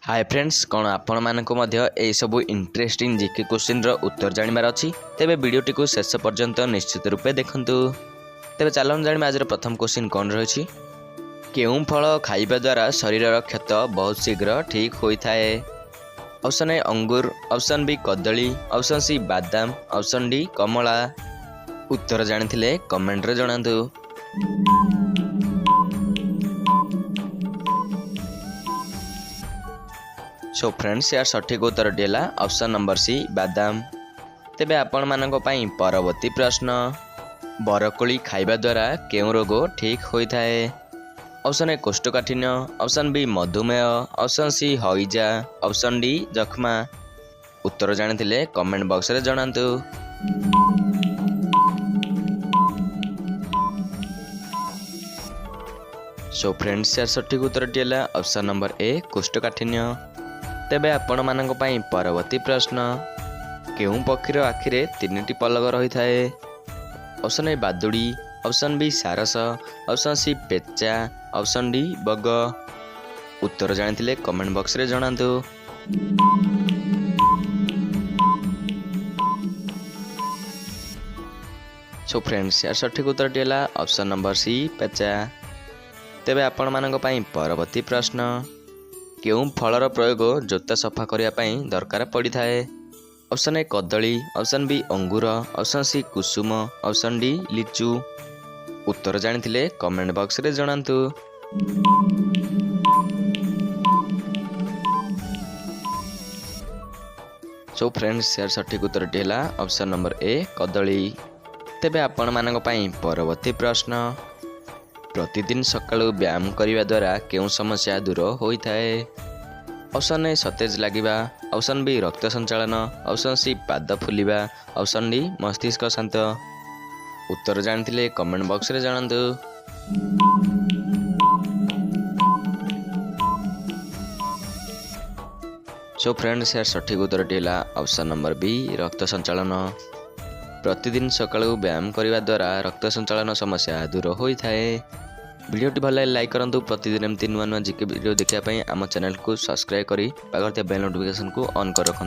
Hi friends, कौन आपण मानक सब इंटरेस्टिंग जीके क्वेश्चन उत्तर जानवर अच्छी तेरे वीडियोटी को शेष पर्यंत निश्चित रूपे देखूँ। तेरे चलन जाना आज प्रथम क्वेश्चन कौन रही केउं फल खाइबा द्वारा शरीर क्षत बहुत शीघ्र ठीक होता है। ऑप्शन ए अंगूर, ऑप्शन बी कदली, ऑप्शन सी बादाम, ऑप्शन डी कमला। उत्तर जानी कमेंट रे जणातु। सो फ्रेंड्स, यार सठिक उत्तर है ऑप्शन नंबर सी बादाम। तेबे आपण मानक पई परवर्ती प्रश्न, बरकोली खाइबा द्वारा केउं रोग ठीक होता है। ऑप्शन ए कोष्ठकाठिन्य, ऑप्शन बी मधुमेह, ऑप्शन सी हईजा, ऑप्शन डी जख्मा। उत्तर जानी कमेंट बॉक्स रे जणातु। सो फ्रेंड्स, यार सठिक उत्तर है ऑप्शन नंबर ए कोष्ठकाठिन्य। तेबे आपण मानक पई परवर्ती प्रश्न, केउं पक्षीर आखिरे 3टी पलक रही थाए। ऑप्शन ए बादुड़ी, ऑप्शन बी सारस, ऑप्शन सी पेचा, ऑप्शन डी बग। उत्तर जानी कमेंट बॉक्स रे जणातु। सो फ्रेंड्स, यार सठिक उत्तर है ऑप्शन नंबर सी पेचा। तेबे आपण मानक पई परवर्ती प्रश्न, केउं फलर प्रयोग जोता सफा करने दरकार पड़ी थाए। ऑप्शन ए कदली, ऑप्शन बी अंगूर, ऑप्शन सी कुसुम, ऑप्शन डी लिचु। उत्तर जानी कमेंट बॉक्स रे जणातु। सो फ्रेंड्स, यार सठिक उत्तर है ऑप्शन नंबर ए कदली। तेबे आपण मानक पई परवर्ती प्रश्न, प्रतिदिन सकाळु व्यायाम करिवा द्वारा केउं समस्या दूर होता है। ऑप्शन ए सतेज लगिबा, ऑप्शन बी रक्त संचालन, ऑप्शन सी पाद फुलिबा, ऑप्शन डी मस्तिष्क शांत। उत्तर जानी कमेंट बॉक्स रे जणातु। सो फ्रेंड्स, यार सठिक उत्तर है ऑप्शन नंबर बी रक्त संचालन। प्रतिदिन सकाळु व्यायाम करने द्वारा रक्त संचालन समस्या दूर होता है। वीडियोटी भल लाइक करूँ। प्रतिदिन एमती नुआ नुआ जीके वीडियो देखा आम चैनल को सब्सक्राइब करी बेल नोटिफिकेशन को ऑन कर रखु।